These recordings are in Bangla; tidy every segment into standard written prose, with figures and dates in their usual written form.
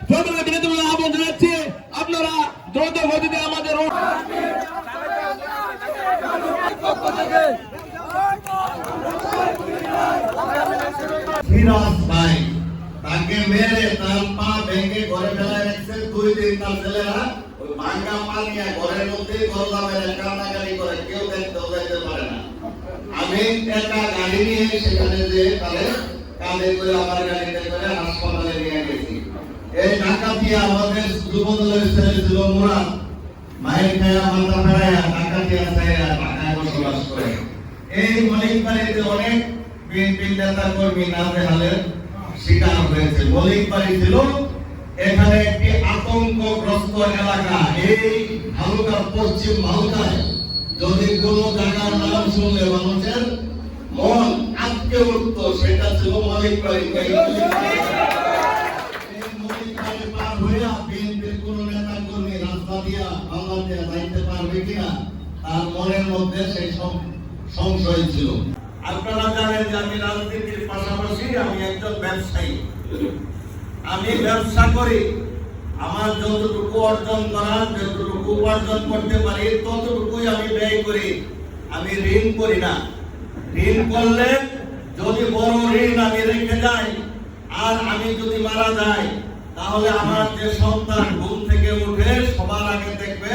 সকলকে বিনীতভাবে আহ্বান জানাচ্ছি আপনারা দ্রুত গতিতে আমাদের তাকে মেরে তার পা ভেঙে ঘরে ফেলায় রাখছে। 2 দিন তার ছেলেরা ওই ভাঙ্গা পা নিয়ে ঘরের মধ্যে গলা মেরে কান্নাকাটি করে, কেউ দেখতেও দেখতে পারে না। আমি একটা গাড়ি নিয়ে সেখানে যে তাদের কাঁধে করে আমার গাড়িতে করে হাসপাতালে নিয়ে গেছি। এই ঢাকা দিয়ে আমাদের যুবদলের ছেলে ছিল মুরাদ, মায়ের খায়া মাথা ফেরাইয়া ঢাকা দিয়ে ঢাকায় বসবাস করে। এই মলিকবাড়িতে অনেক বিএনপি নেতা কর্মী নাজেহালের শিকার হয়েছে। মলিকবাড়ি ছিল এখানে একটি আতঙ্কগ্রস্ত এলাকা। এই ভালুকার পশ্চিম ভালুকায় যদি কোনো জায়গার নাম শুনলে মানুষের মন আটকে উঠতো, সেটা ছিল মলিকবাড়ি। মলিকবাড়ি পার হইয়া বিএনপির কোন নেতা কর্মী রাস্তা দিয়া বাংলা দিয়া যাইতে পারবে কিনা তার মনের মধ্যে সেই সংশয় ছিল। আপনারা জানেন যে আমি রাজনীতির পাশাপাশি আমি একজন ব্যবসায়ী। আমি ব্যবসা করি, আমার যতটুকু অর্জন করার, যতটুকু উপার্জন করতে পারি ততটুকুই আমি ব্যয় করি। আমি ঋণ করি না। ঋণ করলে যদি বড় ঋণ আমি রেখে যাই আর আমি যদি মারা যাই, তাহলে আমার যে সন্তান ঘুম থেকে উঠে সবার আগে দেখবে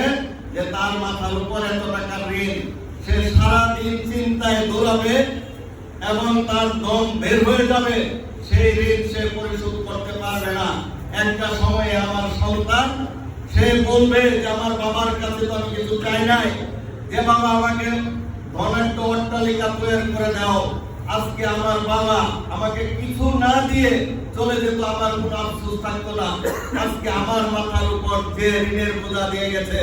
যে তার মাথার উপর এত টাকার ঋণ। সে সারাদিন চিন্তায় দৌড়াবে এবং তার দম বের হয়ে যাবে। সেই ঋণ সে পরিশোধ করতে পারবে না। একটা সময়ে আমার সন্তান সে বলবে যে আমার বাবার কাছে তো আমি কিছু চাই নাই, যে বাবা আমাকে ধনের অট্টালিকা তৈরি করে দাও। আজকে আমার বাবা আমাকে কিছু না দিয়ে চলে যেত, আমার কোনো আফসোস থাকতো না। আজকে আমার মাথার উপর যে ঋণের বোঝা দিয়ে গেছে,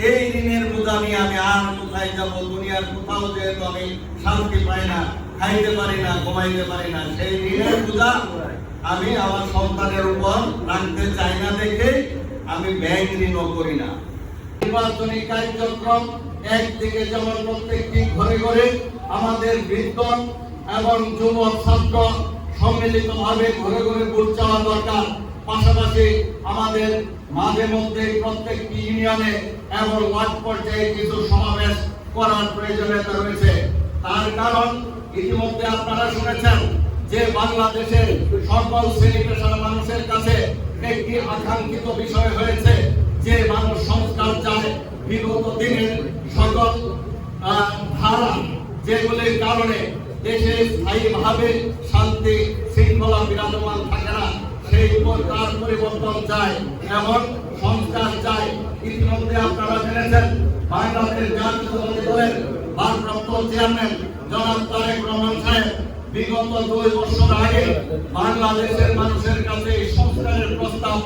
এই ঋণের বোঝা নিয়ে আমি আর কোথায় যাবো? দুনিয়ার কোথাও যেহেতু আমি শান্তি পাই না, খাইতে পারি না, ঘুমাইতে পারি না, সেই ঋণের বোঝা আমি আমার সন্তানের উপর রাখতে চাই না দেখে আমি ব্যাংক ঋণও করি না। নির্বাচনী কার্যক্রম একদিকে যেমন প্রত্যেকটি ঘরে ঘরে আমাদের বৃদ্ধ এবং যুবক ছাত্র সম্মিলিত ভাবে ঘরে ঘরে ভোট চাওয়া দরকার। পাশাপাশি আমাদের মাঝে মধ্যে প্রত্যেকটি ইউনিয়নে এবং ওয়ার্ড পর্যায়ে কিছু সমাবেশ করার প্রয়োজনীয়তা রয়েছে। তার কারণ ইতিমধ্যে আপনারা শুনেছেন যে বাংলাদেশের সকল শ্রেণী পেশার মানুষের কাছে একটি আকাঙ্ক্ষিত বিষয় হয়েছে যে মানুষ সংস্কার চায়। বিগত দিনের সকল ধারা যেগুলির কারণে দেশে স্থায়ীভাবে শান্তি শৃঙ্খলা বিরাজমান থাকে না, সেই প্রকার পরিবর্তন চায় এবং সংস্কার চায়। ইতিমধ্যে আপনারা জেনেছেন বাংলাদেশ জাতীয়তাবাদী দলের ভারপ্রাপ্ত চেয়ারম্যান জনাব তারেক রহমান সাহেব বিগত 2 বছর আগে বাংলাদেশের মানুষের কাছে সংস্কারের প্রস্তাব,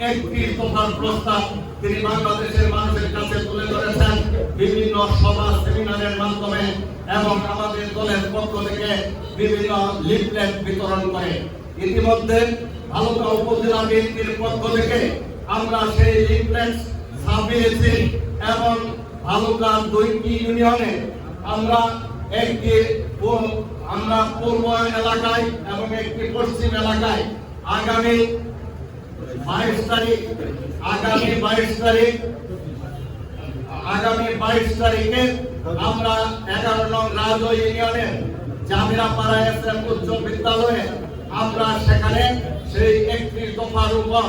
একটি দফার প্রস্তাব তিনি বাংলাদেশের মানুষের কাছে তুলে ধরেছেন বিভিন্ন সভা সেমিনারের মাধ্যমে এবং আমাদের দলের পক্ষ থেকে বিভিন্ন লিফলেট বিতরণ করে। ইতিমধ্যে ভালুকা উপজেলা বিএনপির পক্ষ থেকে আমরা সেই লিফলেট ছাপিয়েছি এবং ভালুকা 2টি ইউনিয়নে আমরা পূর্ব এলাকায় এবং একটি পশ্চিম এলাকায় আগামী 22 তারিখে আমরা 11 নং রাজ ইউনিয়নের জামিরাপাড়া এসএম উচ্চ বিদ্যালয়ে আমরা সেখানে সেই 31 দফার উপর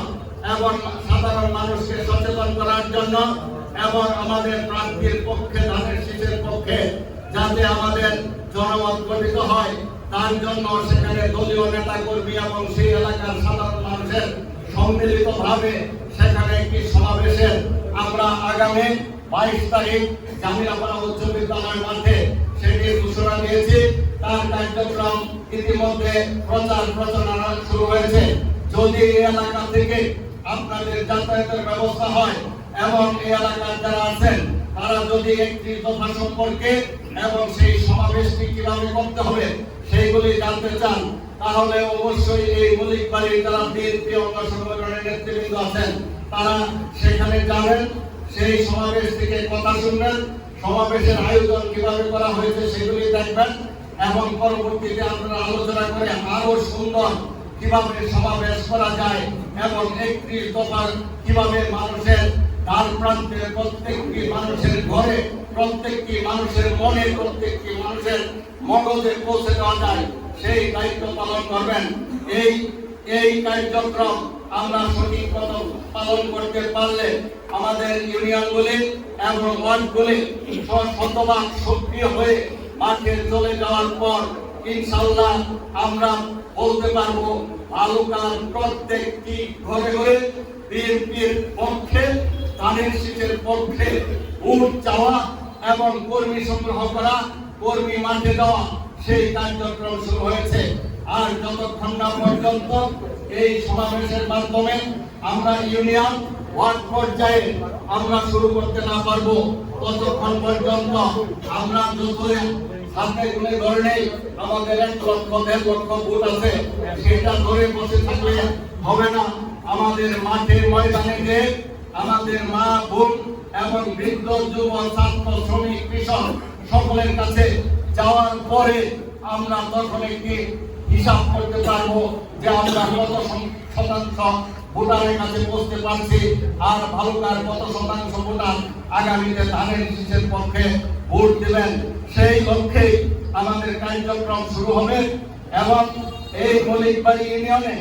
এবং সাধারণ মানুষকে সচেতন করার জন্য এবং আমাদের প্রার্থীর পক্ষে, ধানের শীষের পক্ষে যাতে আমাদের জনমত গঠিত হয় তার জন্য সেখানে দলীয় নেতা কর্মী এবং সেই এলাকার সাধারণ মানুষের সম্মিলিত ভাবে সেখানে একটি সমাবেশের আমরা আগামী 22 তারিখ জামিরাপাড়া উচ্চ বিদ্যালয়ের মাঠে সেটি ঘোষণা দিয়েছি। তার কার্যক্রম ইতিমধ্যে প্রচার প্রচারণা শুরু হয়েছে। যদি এই এলাকা থেকে আপনাদের যাতায়াতের ব্যবস্থা হয় এবং এই এলাকার যারা আছেন তারা যদি একটি দফা সম্পর্কে এবং সেই সমাবেশটি কিভাবে করতে হবে সেইগুলি জানতে চান, তাহলে অবশ্যই এই মলিকবাড়ির যারা বিএনপি অঙ্গ সংগঠনের নেতৃবৃন্দ আছেন তারা সেখানে যাবেন, সেই সমাবেশ থেকে কথা শুনবেন, সমাবেশের আয়োজন কিভাবে করা হয়েছে সেগুলি দেখবেন এবং পরবর্তীতে আপনারা আলোচনা করে আরো সুন্দর কিভাবে সমাবেশ করা যায় এবং 31 দফার কিভাবে মানুষের দ্বার প্রান্তে প্রত্যেকটি মানুষের ঘরে, প্রত্যেকটি মানুষের মনে, প্রত্যেকটি মানুষের মগজে পৌঁছে দেওয়া যায়, সেই দায়িত্ব পালন করবেন। এই কার্যক্রম আমরা সঠিক মতো পালন করতে পারলে আমাদের ইউনিয়নগুলি এবং ওয়ার্ডগুলি শতভাগ সক্রিয় হয়ে মাঠে চলে যাওয়ার পর ইনশাল্লাহ আমরা বলতে পারবো ভালুকার প্রত্যেকটি ঘরে ঘরে বিএনপির পক্ষে, ধানের শীষের পক্ষে ভোট চাওয়া এবং কর্মী সংগ্রহ করা, কর্মী মাঠে দেওয়া, সেই কার্যক্রম শুরু হয়েছে। আর যতক্ষণ না পর্যন্ত এই সমাবেশের মাধ্যমে আমরা ইউনিয়ন ওয়ার্ড পর্যায়ে আমরা শুরু করতে না পারবো, ততক্ষণ পর্যন্ত আমরা যতই হাতে গুনে ধরে নেই আমাদের 1 লক্ষ 1.5 লক্ষ ভোট আছে, সেটা ধরে বসে থাকলে হবে না। আমাদের মাঠে ময়দানে যে আমাদের মা বোন এবং বৃদ্ধ যুব ছাত্র শ্রমিক কৃষক সকলের কাছে যাওয়ার পরে আমরা তখন একটি হিসাব করতে পারবো যে আমরা কত শতাংশ ভোটারের কাছে পৌঁছতে পারছি আর ভালুকার কত শতাংশ ভোটার আগামীতে ধানের শীষের পক্ষে ভোট দেবেন। সেই লক্ষ্যে আমাদের কার্যক্রম শুরু হবে। এবং এই মলিকবাড়ি ইউনিয়নে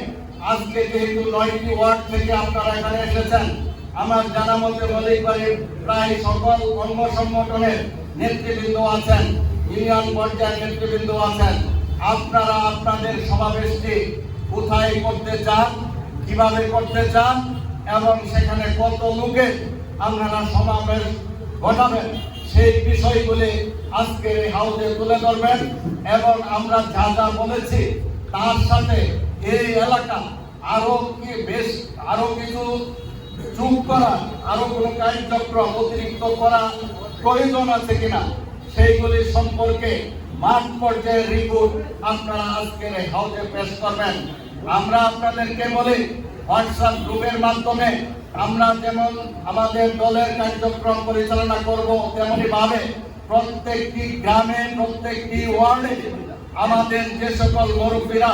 আজকে যেহেতু 9টি ওয়ার্ড থেকে আপনারা এখানে এসেছেন, আমার জানা মতে মলিকবাড়ির প্রায় সকল অঙ্গ সংগঠনের নেতৃবৃন্দ আছেন, ইউনিয়ন পর্যায়ের নেতৃবৃন্দ আছেন। আপনারা আপনাদের সমাবেশটি কোথায় করতে চান, কিভাবে করতে চান এবং সেখানে কত লোকের আপনারা সমাবেশ ঘটাবেন, সেই বিষয়গুলি আজকের এই হাউসে তুলে ধরবেন। এবং আমরা যা যা বলেছি তার সাথে এই এলাকা আরো কিছু যোগ করা, আরো কোনো কার্যক্রম অতিরিক্ত করা প্রয়োজন আছে কিনা সেইগুলি সম্পর্কে মাঠ পর্যায়ের রিপোর্ট আপনারা আজকের এই হাউসে পেশ করবেন। আমরা আপনাদেরকে বলি হোয়াটসঅ্যাপ গ্রুপের মাধ্যমে আমরা যেমন আমাদের দলের কার্যক্রম পরিচালনা করব, তেমনি ভাবে প্রত্যেকটি গ্রামে, প্রত্যেকটি ওয়ার্ডে আমাদের যে সকল মুরব্বীরা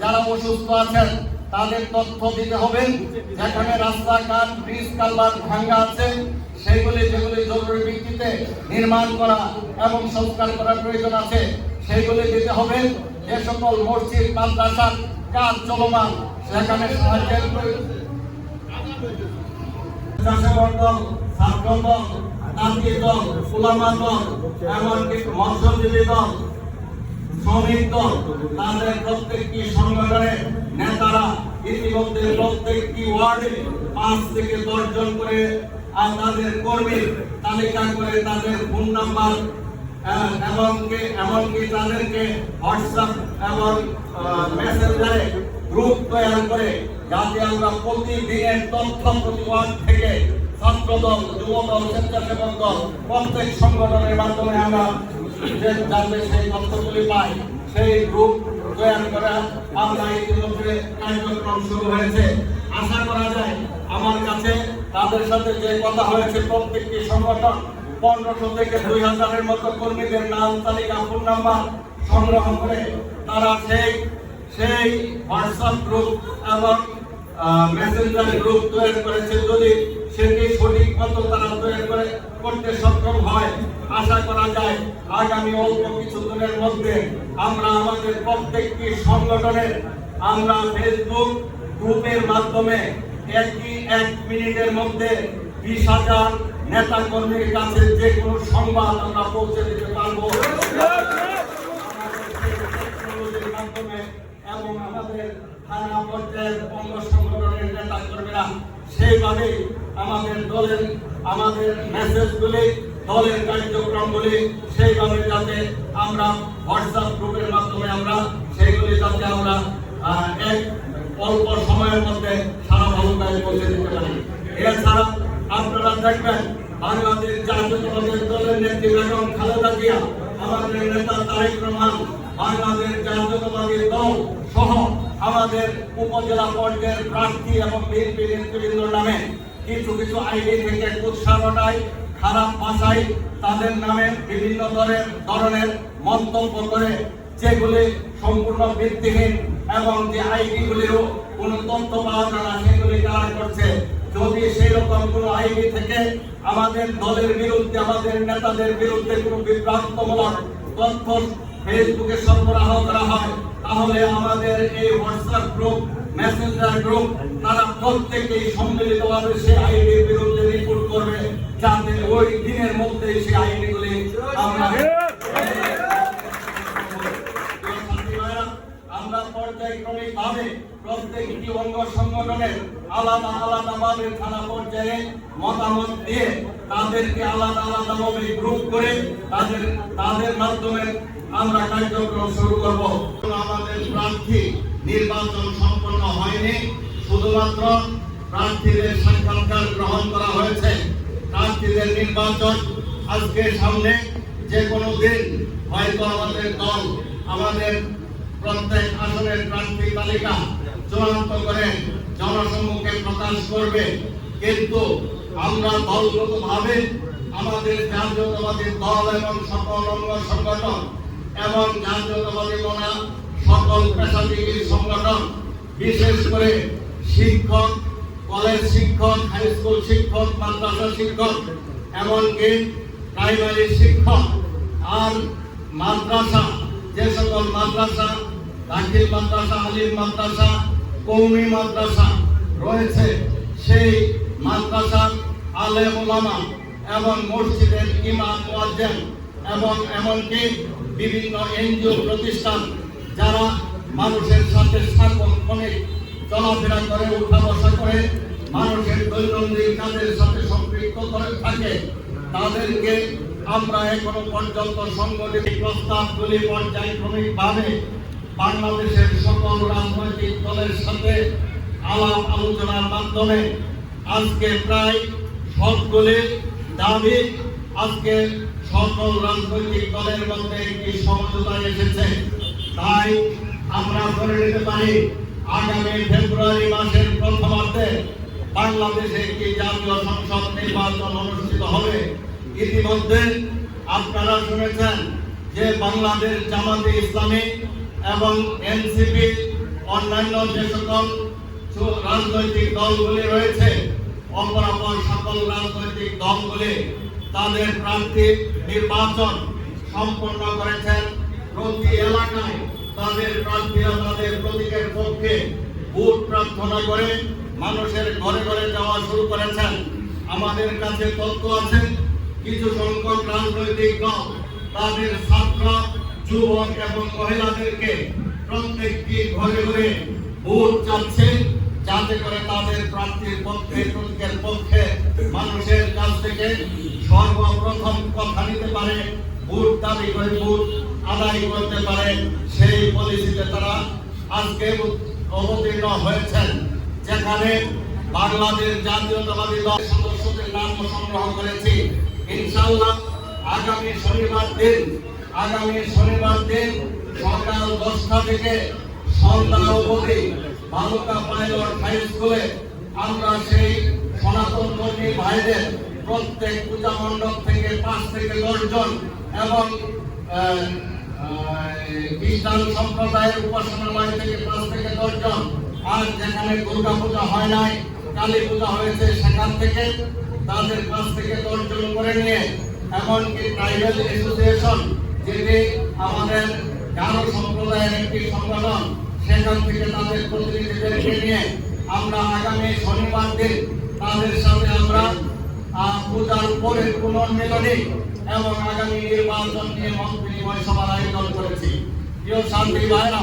যারা অসুস্থ আছেন তাদের তথ্য দিতে হবে। যেখানে রাস্তাঘাট, ব্রিজ, কালভার্ট ভাঙা আছে সেগুলি যেগুলি জরুরি ভিত্তিতে নির্মাণ করা এবং সংস্কার করার প্রয়োজন আছে সেগুলি দিতে হবে। যে সকল মসজিদ, মাদ্রাসার কাজ চলমান সেখানে সাহায্যের দল, ছাত্র দল, তাঁতি দল, উলামা দল, এমনকি মৎস্যজীবী দল, শ্রমিক দল, তাদের প্রত্যেকটি সংগঠনের নেতারা ইতিমধ্যে প্রত্যেকটি ওয়ার্ডে 5 থেকে 10 জন করে তাদের কর্মীর তালিকা করে তাদের ফোন নাম্বার এমনকি তাদেরকে হোয়াটসঅ্যাপ এবং মেসেঞ্জারে গ্রুপ তৈরি করে যাতে আমরা প্রতিদিনের তথ্য প্রতি ওয়ার্ড থেকে ছাত্রদল, যুবদল, স্বেচ্ছাসেবক দল প্রত্যেক সংগঠনের মাধ্যমে আমরা যাতে সেই তথ্যগুলি পাই, সেই গ্রুপ তৈরি করে আমরা ইতিমধ্যে কার্যক্রম শুরু হয়েছে। আশা করা যায় আমার কাছে তাদের সাথে যে কথা হয়েছে প্রত্যেকটি সংগঠন 1500 থেকে 2000-এর মতো কর্মীদের নাম তালিকা, ফোন নাম্বার সংগ্রহ করে তারা সেই হোয়াটসঅ্যাপ গ্রুপ এবং মেসেঞ্জার গ্রুপ তৈরি করেছে। যদি সেটি সঠিক মতো তারা তৈরি করতে সক্ষম হয়, আশা করা যায় আগামী অল্প কিছুদিনের মধ্যে আমরা আমাদের প্রত্যেকটি সংগঠনের আমরা ফেসবুক গ্রুপের মাধ্যমে 1 মিনিটের মধ্যে 20,000 নেতা কর্মীর কাছে যে কোনো সংবাদ আমরা পৌঁছে দিতে পারবো মাধ্যমে। এবং আমাদের থানা পর্যায়ের অঙ্গ সংগঠনের নেতা কর্মীরা সেইভাবে আমাদের মেসেজগুলি, দলের কার্যক্রমগুলি সেইভাবে যাতে আমরা হোয়াটসঅ্যাপ গ্রুপের মাধ্যমে আমরা সেইগুলি যাতে আমরা অল্প সময়ের মধ্যে সারা ভালুকায় পৌঁছে দিতে পারি। এছাড়া আপনারা দেখবেন বাংলাদেশ জাতীয়তাবাদী দলের নেত্রী বেগম খালেদা জিয়া, আমাদের নেতা তারেক রহমান, বাংলাদেশ জাতীয়তাবাদী দল সহ আমাদের উপজেলা পর্যায়ের প্রার্থী এবং বিএনপি নেতৃবৃন্দর নামে কিছু আইডি থেকে কুৎসারটাই, খারাপ ভাষায় তাদের নামে বিভিন্ন ধরনের মন্তব্য করে যেগুলি সম্পূর্ণ ভিত্তিহীন এবং যে আইডি গুলিরও কোনো তথ্য পাওয়া যায় না সেগুলি কারা করছে। যদি সেই রকম কোনো আইডি থেকে আমাদের দলের বিরুদ্ধে, আমাদের নেতাদের বিরুদ্ধে কোনো বিভ্রান্তমূলক তথ্য ফেসবুকে সরবরাহ করা হয়, তাহলে আমাদের এই হোয়াটসঅ্যাপ গ্রুপ, মেসেঞ্জার গ্রুপ, তারা প্রত্যেকেই সম্মিলিতভাবে সেই আইডির বিরুদ্ধে রিপোর্ট করবে, যাতে ওই দিনের মধ্যে সেই আইডিগুলি আমরা পর্যায়ক্রমিকভাবে প্রত্যেকটি অঙ্গ সংগঠনের আলাদা আলাদা ভাবে থানা পর্যায়ে মতামত দিয়ে তাদেরকে আলাদা আলাদা ভাবে গ্রুপ করে তাদের মাধ্যমে আমরা কার্যক্রম শুরু করব। আমাদের প্রার্থী নির্বাচন সম্পন্ন হয়নি, শুধুমাত্র প্রার্থীদের সাক্ষাৎকার গ্রহণ করা হয়েছে। প্রার্থীদের নির্বাচন আজকে সামনে, যে কোনো দিন হয়তো আমাদের দল আমাদের প্রত্যেক আসনের প্রার্থী তালিকা চূড়ান্ত করে জনসম্মুখে প্রকাশ করবে। কিন্তু আমরা দলগতভাবে আমাদের জাতীয়তাবাদী দল এবং সকল অঙ্গ সংগঠন এবং জাতীয়তাবাদী মনা সকল পেশাজীবী সংগঠন, বিশেষ করে শিক্ষক, কলেজ শিক্ষক, হাই স্কুল শিক্ষক, মাদ্রাসা শিক্ষক, এমনকি প্রাইমারি শিক্ষক আর মাদ্রাসা, যে সকল মাদ্রাসা, দাখিল মাদ্রাসা, আলিম মাদ্রাসা, কওমি মাদ্রাসা রয়েছে, সেই মাদ্রাসার আলেম ওলামা এবং মসজিদের ইমাম মুয়াজ্জিন এবং এমনকি বিভিন্ন এনজিও প্রতিষ্ঠান যারা মানুষের সাথে সার্বক্ষণিক চলাফেরা করে, উঠা বসা করে, মানুষের দৈনন্দিন কাজের সাথে সম্পৃক্ত করে থাকে, তাদেরকে আমরা এখনো পর্যন্ত সংগঠিত প্রস্তাবগুলি পর্যায়ক্রমিকভাবে বাংলাদেশের সকল রাজনৈতিক দলের সাথে আলাপ আলোচনার মাধ্যমে আজকে প্রায় সবগুলি দাবি আজকে সকল রাজনৈতিক দলের মধ্যে একটি সমঝোতা এসেছে। তাই আমরা ধরে নিতে পারি আগামী ফেব্রুয়ারি মাসের প্রথমার্ধে বাংলাদেশে একটি জাতীয় সংসদ নির্বাচন অনুষ্ঠিত হবে। ইতিমধ্যে আপনারা শুনেছেন যে বাংলাদেশ জামাতে ইসলামী এবং এনসিপি অন্যান্য যে সকল রাজনৈতিক দলগুলি রয়েছে, অপরাপর সকল রাজনৈতিক দলগুলি তাদের প্রার্থী নির্বাচন সম্পন্ন করেছেন। প্রতি এলাকায় তাদের প্রার্থীরা তাদের প্রতীকের পক্ষে ভোট প্রার্থনা করে মানুষের ঘরে ঘরে যাওয়া শুরু করেছেন। আমাদের কাছে তথ্য আছে কিছু সংখ্যক রাজনৈতিক দল তাদের ছাত্র, যুবক এবং মহিলাদেরকে প্রত্যেকটি ঘরে ঘরে ভোট চাচ্ছে, যাতে করে তাদের প্রার্থীর পক্ষে, প্রতীকের পক্ষে মানুষের কাছ থেকে সর্বপ্রথম কথা নিতে পারে, ভোট দাবি করে ভোট আদায় করতে পারে। সেই পলিসিতে তারা আজকে অবতীর্ণ হয়েছেন, যেখানে বাংলাদেশ জাতীয়তাবাদী দল সদস্যদের নাম সংগ্রহ করেছি। ইনশাআল্লাহ আগামী শনিবার দিন সকাল 10টা থেকে সন্ধ্যা অবধি বালুকা পাইলট হাই স্কুলে আমরা সেই সনাতন কর্মী ভাইদের প্রত্যেক পূজা মণ্ডপ থেকে 5 থেকে 10 জন এবং খ্রিস্টান সম্প্রদায়ের উপাসনালয় থেকে 5 থেকে 10 জন, আর যেখানে দুর্গা পূজা হয় নাই, কালী পূজা হয়েছে, সেখান থেকে তাদের 5 থেকে 10 জন করে নিয়ে, এমনকি ট্রাইবাল অ্যাসোসিয়েশন যেটি আমাদের গারো সম্প্রদায়ের একটি সংগঠন, সেখান থেকে তাদের প্রতিনিধিদেরকে নিয়ে আমরা আগামী শনিবার দিন তাদের সাথে আমরা পূজার পরে পুনর্মিলনী এবং আগামী নির্বাচন নিয়ে মত বিনিময় সভার আয়োজন করেছি। প্রিয় শান্তি ভাইরা,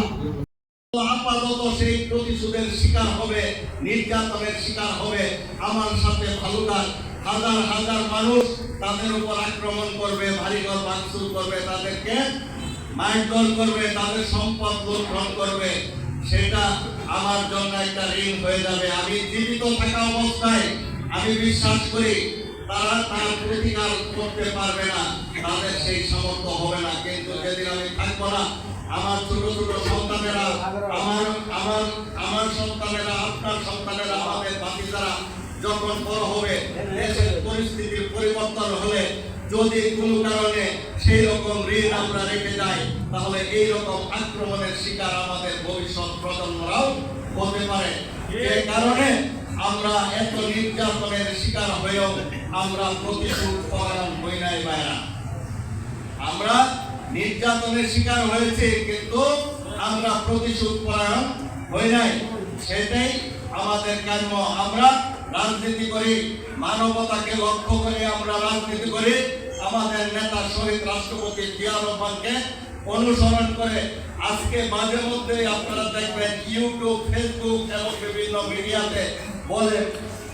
আপাতত সেই প্রতিশোধের শিকার হবে, নির্যাতনের শিকার হবে। আমার সাথে ভালুকার হাজার হাজার মানুষ তাদের উপর আক্রমণ করবে, বাড়িঘর ভাঙচুর করবে, তাদেরকে মারধর করবে, তাদের সম্পদ লুণ্ঠন করবে। সেটা আমার জন্য একটা ঋণ হয়ে যাবে। আমি জীবিত থাকা অবস্থায় আমি বিশ্বাস করি তারা তার প্রতিকার করতে পারবে না, তাদের সেই সামর্থ্য হবে না। কিন্তু যেদিন আমি থাকবো না, আমার ছোট ছোট সন্তানেরা, আমার সন্তানেরা, আপনার সন্তানেরা, আমাদের বাচ্চারা যখন বড় হবে, দেশের পরিস্থিতির পরিবর্তন হলে যদি কোনো কারণে সেই রকম ঋণ আমরা রেখে যাই, তাহলে এই রকম আক্রমণের শিকার আমাদের ভবিষ্যৎ প্রজন্ম হতে পারে। যে কারণে আমরা এত নির্যাতনের শিকার হয়েও আমরা প্রতিশোধ পরায়ণ হই নাই ভাইরা। আমরা নির্যাতনের শিকার হয়েছে কিন্তু আমরা প্রতিশোধ পরায়ণ হই নাই, সেটাই আমাদের কর্ম। আমরা রাজনীতি করি, মানবতাকে লক্ষ্য করে আমরা রাজনীতি করি। আমাদের নেতা শহীদ রাষ্ট্রপতি জিয়া রহমানকে অনুসরণ করে আজকে মাঝে মধ্যে আপনারা দেখবেন ইউটিউব, ফেসবুক এবং বিভিন্ন মিডিয়াতে বলে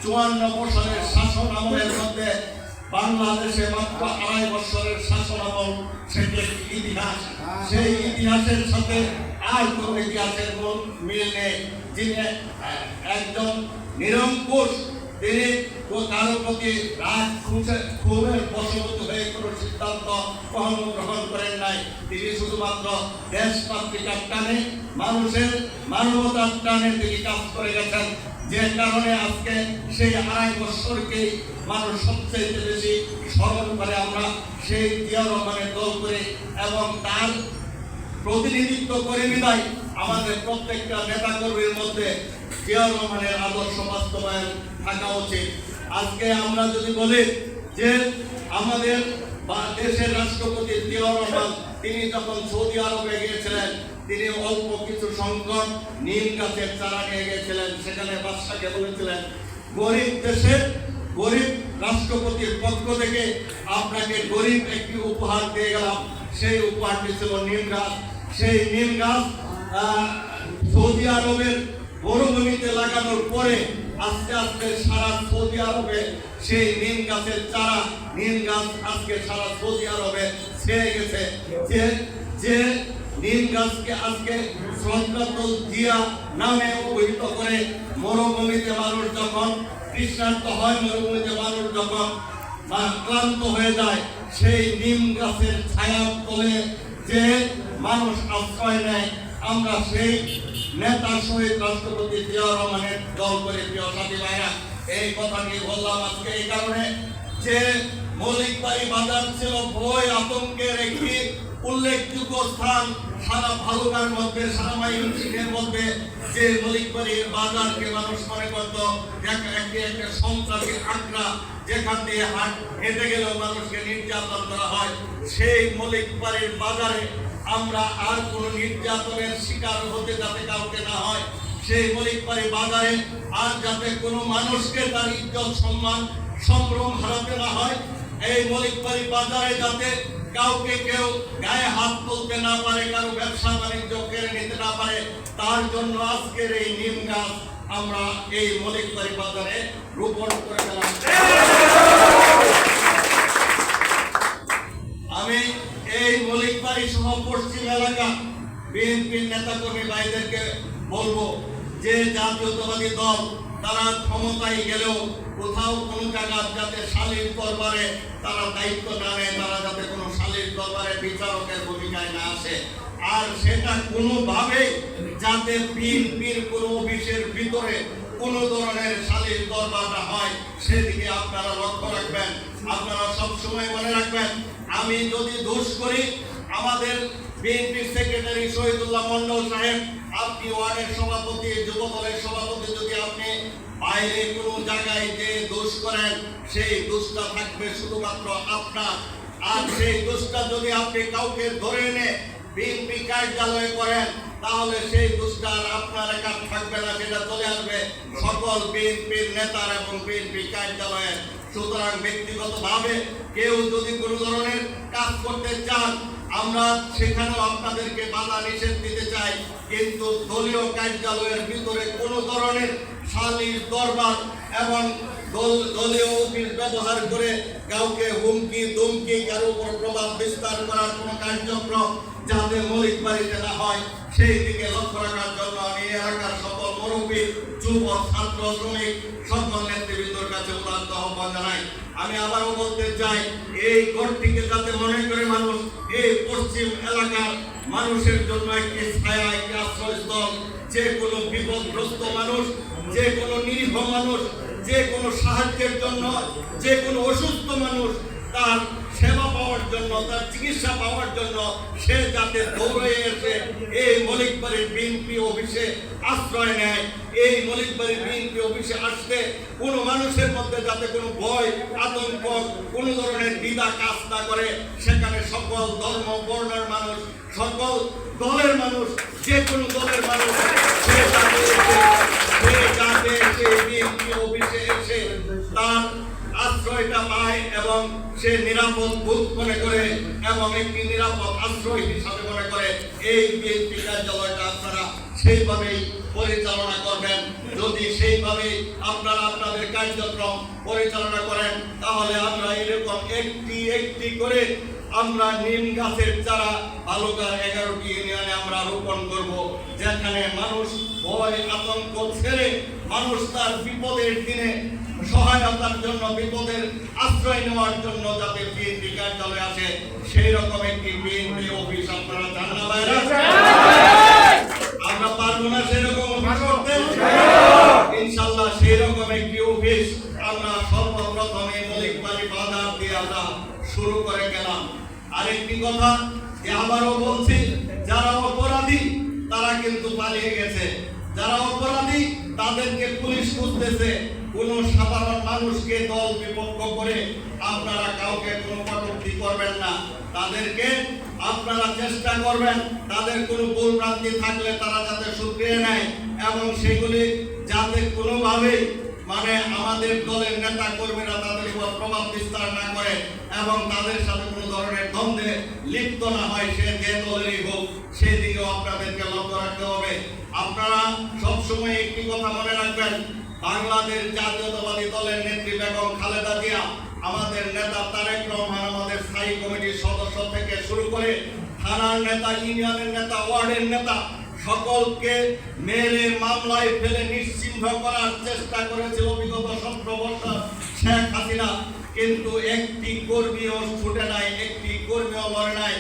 54 বছরের শাসন আমলের মধ্যে বাংলাদেশে মাত্র 2.5 বছরের শাসন আমল, সেটি একটি ইতিহাস। সেই ইতিহাসের সাথে আর কোন ইতিহাসের মিল নেই। যিনি একজন নিরঙ্কুশ, তিনি কারো প্রতি রাগ ক্ষোভের বশবর্তী হয়ে কোনো সিদ্ধান্ত কখনো গ্রহণ করেন নাই। তিনি শুধুমাত্র দেশমাতৃকার টানে, মানুষের মানবতার টানে তিনি কাজ করে গেছেন। যে কারণে আজকে সেই 2.5 বছরকে মানুষ সবচেয়ে বেশি স্মরণ করে। আমরা সেই জিয়া রহমানের দল করে এবং তার প্রতিনিধিত্ব করে বিদায় আমাদের প্রত্যেকটা নেতা কর্মীর মধ্যে জিয়া রহমানের আদর্শ বাস্তবায়ন থাকা উচিত। আজকে আমরা যদি বলি যে আমাদের দেশের রাষ্ট্রপতি জিয়া রহমান তিনি যখন সৌদি আরবে গিয়েছিলেন, তিনি অল্প কিছু সংখ্যক নিম গাছের চারা নিয়ে গিয়েছিলেন। সেখানে বাদশাকে বলেছিলেন, গরিব দেশের গরিব রাষ্ট্রপতির পক্ষ থেকে আপনাকে গরিব একটি উপহার দিয়ে গেলাম। সেই উপহারটি ছিল নিম গাছ। সেই নিম গাছ সৌদি আরবের মরুভূমিতে লাগানোর পরে আস্তে আস্তে সারা সৌদি আরবে সেই নিম গাছের চারা, নিম গাছ আজকে সারা সৌদি আরবে ছেয়ে গেছে। যে নিম গাছকে আজকে শ্রদ্ধাতল জিয়া নামে অভিহিত করে মরুভূমিতে মানুষ যখন তৃষ্ণার্ত হয়, মরুভূমিতে মানুষ যখন ক্লান্ত হয়ে যায়, সেই নিম গাছের ছায়ার তলে যে মানুষ আশ্রয় নেয়, আমরা সেই নেতা শহীদ রাষ্ট্রপতি জিয়া রহমানের দল করে। প্রিয় সাথী ভাইরা, এই কথাটি বললাম আজকে এই কারণে যে মৌলিকবাড়ি বাজার ছিল ভয় আতঙ্কের একটি উল্লেখযোগ্য স্থান। সারা ভালুকার মধ্যে, সারা ময়মনসিংহের মধ্যে যে মৌলিকবাড়ির বাজারকে মানুষ মনে করত একটি একটা সন্ত্রাসী আখড়া, যেখান দিয়ে হেঁটে গেলেও মানুষকে নির্যাতন করা হয়, সেই মৌলিকবাড়ির বাজারে আমরা আর কোনো নির্যাতনের শিকার হতে যাতে কাউকে না হয়, সেই মৌলিকবাড়ি বাজারে আর যাতে কোনো মানুষকে তার ইজ্জত সম্মান সম্ভ্রম হারাতে না হয়, এই মৌলিকবাড়ি বাজারে যাতে কাউকে কেউ গায়ে হাত তুলতে না পারে, কারো ব্যবসা বাণিজ্য কেড়ে নিতে না পারে, তার জন্য আজকের এই নিম গাছ আমরা এই মৌলিকবাড়ি বাজারে রোপণ করে গেলাম। আমি এই মৌলিকবাড়ি সহ পশ্চিম এলাকা বিএনপির নেতাকর্মী ভাইদেরকে বলবো যে জাতীয়তাবাদী দল তারা ক্ষমতায় গেলেও কোথাও কোনো জায়গা যাতে শালীর দরবারে তারা দায়িত্ব না নেয়, তারা যাতে কোনো শালীর দরবারে বিচারকের ভূমিকায় না আসে, আর সেটা কোনোভাবে যাতে বিএনপির কোনো অফিসের ভিতরে কোনো ধরনের শালীর দরবার না হয়, সেদিকে আপনারা লক্ষ্য রাখবেন। আপনারা সবসময় মনে রাখবেন, আমি যদি দোষ করি, আমাদের বিএনপির সেক্রেটারি শহীদুল্লাহ মন্ডল সাহেব, আপনি ওয়ার্ডের সভাপতি, যুব দলের সভাপতি, যদি আপনি বাইরে কোনো জায়গায় যে দোষ করেন, সেই দোষটা থাকবে শুধুমাত্র আপনার। আর সেই দোষটা যদি আপনি কাউকে ধরে এনে বিএনপি কার্যালয়ে করেন, তাহলে সেই দোষটা আপনার একা থাকবে না, সেটা চলে আসবে সকল বিএনপির নেতার এবং বিএনপি কার্যালয়ে। সুতরাং ব্যক্তিগতভাবে কেউ যদি কোনো ধরনের কাজ করতে চান, আমরা সেখানেও আপনাদেরকে বাধা নিষেধ দিতে চাই, কিন্তু দলীয় কার্যালয়ের ভিতরে কোনো ধরনের শালীর দরবার এবং দলীয় অফিস ব্যবহার করে কাউকে হুমকি ধমকি, কারো উপর প্রভাব বিস্তার করার কোনো কার্যক্রম যাতে মৌলিকবাড়িতে না হয়, সেই দিকে লক্ষ্য রাখার জন্য আমি এলাকার সকল মুরব্বী, যুবক, ছাত্র, শ্রমিক সকল নেতৃবৃন্দর কাছে উদাত্ত আহ্বান জানাই। আমি আবারও বলতে চাই, এই গড়টিকে যাতে মনে করে মানুষ এই পশ্চিম এলাকার মানুষের জন্য একটি ছায়া, একটি আশ্রয়স্থল, যে কোনো বিপদগ্রস্ত মানুষ, যে কোনো নিরীহ মানুষ, যে কোনো সাহায্যের জন্য, যে কোনো অসুস্থ মানুষ তার সেবা পাওয়ার জন্য, তার চিকিৎসা পাওয়ার জন্য সে যাতে দৌড়ে এসে এই মলিকবাড়ির বিএনপি অফিসে আশ্রয় নেয়, এই মলিকবাড়ির বিএনপি অফিসে আসতে কোনো মানুষের মধ্যে যাতে কোনো ভয়, আতঙ্ক, কোনো ধরনের দ্বিধা কাজ না করে, সেখানে সকল ধর্ম বর্ণের মানুষ, সকল দলের মানুষ, যে কোনো দলের মানুষ সে যাতে এসে বিএনপি অফিসে এসে তার আশ্রয়টা পায় এবং সে নিরাপদ বোধ মনে করে এবং একটি নিরাপদ আশ্রয় হিসাবে মনে করে এই বিএনপি কার্যালয়টা আপনারা সেইভাবেই পরিচালনা করবেন। যদি সেইভাবে আপনারা আপনাদের কার্যক্রম পরিচালনা করেন তাহলে আমরা এরকম একটি একটি করে আমরা নিম গাছের চারা বালুকার 11টি ইউনিয়নে আমরা রোপণ করব, যেখানে মানুষ ভয় আতঙ্ক ছেড়ে মানুষ তার বিপদের দিনে সহায়তার জন্য, বিপদের আশ্রয় নেওয়ার জন্য যাতে বিএনপি কার্যালয়ে আসে, সেই রকম একটি বিএনপি অফিস আপনারা চান না ভাইরা? আমরা পারবো না সেরকম অফিস করতে? ইনশাআল্লাহ সেই রকম একটি অফিস আমরা সর্বপ্রথমে মলিকবাড়ি বাজার দিয়ে আমরা শুরু করে গেলাম। আরেকটি কথা যে আবারও বলছি, যারা অপরাধী তারা কিন্তু পালিয়ে গেছে, যারা অপরাধী তাদেরকে পুলিশ খুঁজতেছে। কোন সাধারণ মানুষকে দল বিপক্ষ করে আপনারা কাউকে কোনো কটূক্তি করবেন না, তাদেরকে আপনারা চেষ্টা করবেন তাদের কোনো ভুল ভ্রান্তি থাকলে তারা যাতে শুধরিয়ে নেয় এবং সেগুলি যাতে কোনোভাবে মানে আমাদের দলের নেতা কর্মীরা তাদের উপর প্রভাব বিস্তার না করে এবং তাদের সাথে কোনো ধরনের দ্বন্দ্বে লিপ্ত না হয়, সে যে দলেরই হোক, সেদিকেও আপনাদেরকে লক্ষ্য রাখতে হবে। আপনারা সবসময় একটি কথা মনে রাখবেন, বাংলাদেশ জাতীয়তাবাদী দলের নেত্রী বেগম খালেদা জিয়া, আমাদের নেতা তারেক রহমান, আমাদের স্থায়ী কমিটির সদস্য থেকে শুরু করে থানার নেতা, ইউনিয়নের নেতা, ওয়ার্ডের নেতা, সকলকে মেরে মামলায় ফেলে নিশ্চিহ্ন করার চেষ্টা করেছিল বিগত 17 বছর শেখ হাসিনা, কিন্তু একটি কর্মীও ছুটে নাই, একটি কর্মীও মরে নাই,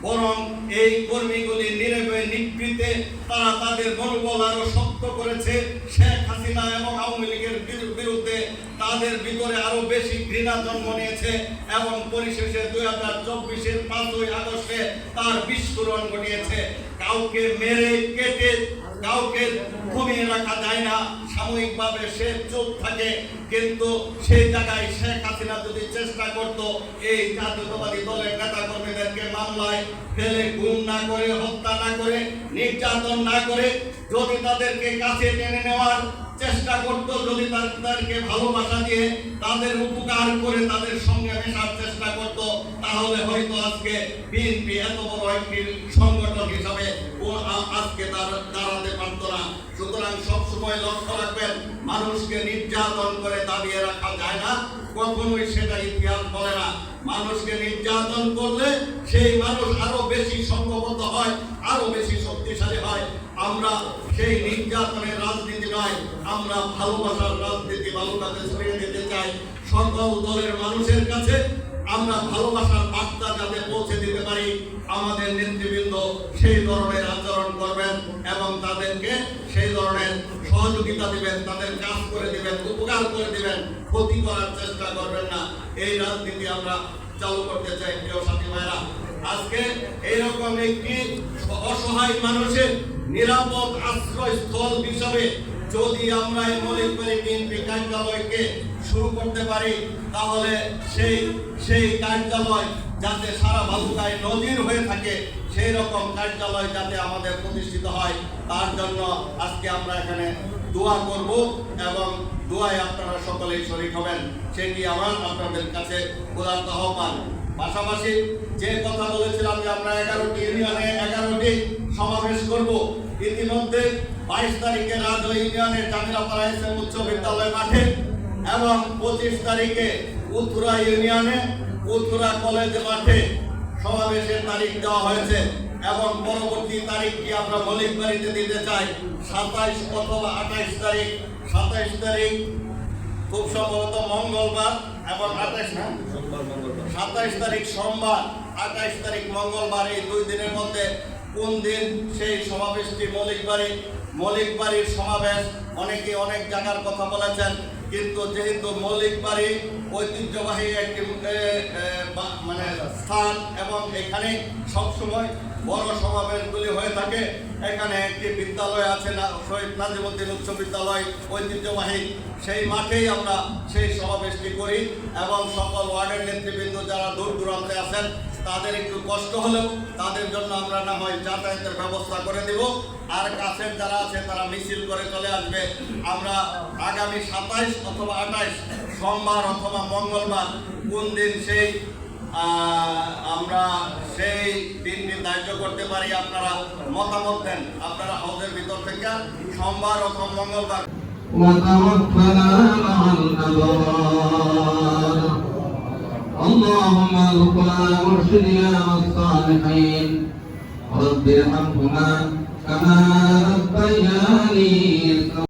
বরং এই কর্মীগুলি নীরবে নিবৃত্তে তারা তাদের মনোবল আরো শক্ত করেছে। শেখ হাসিনা এবং আওয়ামী লীগের বিরুদ্ধে তাদের ভিতরে আরো বেশি ঘৃণা জন্ম নিয়েছে এবং পরিশেষে 2024-এর 5ই আগস্টে তার বিস্ফোরণ ঘটিয়েছে। কাউকে মেরে কেটে কাউকে কমিয়ে রাখা যায় না, সাময়িকভাবে সে চুপ থাকে, কিন্তু সেই জায়গায় শেখ হাসিনা যদি চেষ্টা করত এই জাতীয়তাবাদী দলের নেতা কর্মীদেরকে মামলায় ফেলে গুম না করে, হত্যা না করে, নির্যাতন না করে, যদি তাদেরকে কাছে টেনে নেওয়ার চেষ্টা করত, যদি তাদেরকে ভালোবাসা দিয়ে তাদের উপকার করে তাদের সঙ্গে মেশার চেষ্টা করত, তাহলে হয়তো আজকে বিএনপি এত বড় একটি সংগঠন হিসাবে আজকে দাঁড়াতে পারত না। সুতরাং সবসময় লক্ষ্য রাখবেন, মানুষকে নির্যাতন করে দাবিয়ে রাখা যায় না, কখনোই সেটা ইতিহাস বলে না। মানুষকে নির্যাতন করলে সেই মানুষ আরো বেশি সংঘবদ্ধ হয়, আরো বেশি শক্তিশালী হয়। আমরা সেই নির্যাতনের রাজনীতি নয়, আমরা ভালোবাসার রাজনীতি বালুকাতে ছড়িয়ে দিতে চাই। সকল দলের মানুষের কাছে আমরা ভালোবাসার বার্তা যাতে পৌঁছে দিতে পারি, আমাদের নেতৃবৃন্দ সেই ধরনের আচরণ করবেন এবং তাদেরকে সেই ধরনের সহযোগিতা দিবেন, তাদের কাজ করে দিবেন, উপকার করে দিবেন, ক্ষতি করার চেষ্টা করবেন না। এই রাজনীতি আমরা চালু করতে চাই। প্রিয় সাথী ভাইরা, আজকে এইরকম একটি অসহায় মানুষের নিরাপদ আশ্রয়স্থল হিসাবে যদি আমরা এই মলিকবাড়ি বিএনপি কার্যালয়কে শুরু করতে পারি, তাহলে সেই কার্যালয় যাতে সারা বালুকায় নজির হয়ে থাকে, সেই রকম কার্যালয় যাতে আমাদের প্রতিষ্ঠিত হয়, তার জন্য আজকে আমরা এখানে দোয়া করব এবং দোয়ায় আপনারা সকলেই শরীক হবেন, সেটি আমার আপনাদের কাছে উদাত্ত আহ্বান। পাশাপাশি যে কথা বলেছিলাম যে আমরা 11টি ইউনিয়নে 11টি সমাবেশ করব, ইতিমধ্যে 22 তারিখে রাজু ইউনিয়নের জামিলাপাড়া এসএম উচ্চ বিদ্যালয় মাঠে এবং 25 তারিখে উত্তরা ইউনিয়নে উত্তরা কলেজ মাঠে সমাবেশের তারিখ দেওয়া হয়েছে এবং পরবর্তী তারিখটি আমরা মলিকবাড়িতে দিতে চাই 27 অথবা 28 তারিখ। 27 তারিখ খুব সম্ভবত মঙ্গলবার এবং 27 তারিখ সোমবার, 28 তারিখ মঙ্গলবার, এই 2 দিনের মধ্যে কোন দিন সেই সমাবেশটি মলিকবাড়ির সমাবেশ। অনেকে অনেক জায়গার কথা বলেছেন, কিন্তু যেহেতু মৌলিক বাড়ি ঐতিহ্যবাহী একটি মানে স্থান এবং এখানে সবসময় বড় সমাবেশগুলি হয়ে থাকে, এখানে একটি বিদ্যালয় আছে না, শহীদ নাজিমুদ্দিন উচ্চ বিদ্যালয় ঐতিহ্যবাহী, সেই মাঠেই আমরা সেই সমাবেশটি করি এবং সকল ওয়ার্ডের নেতৃবৃন্দ যারা দূর দূরান্তে আছেন তাদের একটু কষ্ট হলেও তাদের জন্য আমরা না হয় যাতায়াতের ব্যবস্থা করে দেব। আর কাছের যারা আছে তারা মিছিল করে চলে আসবে। আমরা আগামী 27 অথবা 28 সোমবার অথবা মঙ্গলবার কোন দিন সেই আমরা সেই দিনটি ধার্য করতে পারি, আপনারা মতামত দেন। আপনারা হাউসের ভিতর থেকে সোমবার অথবা মঙ্গলবার وتوفنا مع الأبرار اللهم ارزقنا مرشدنا والصالحين رب ارحمهما كما ربياني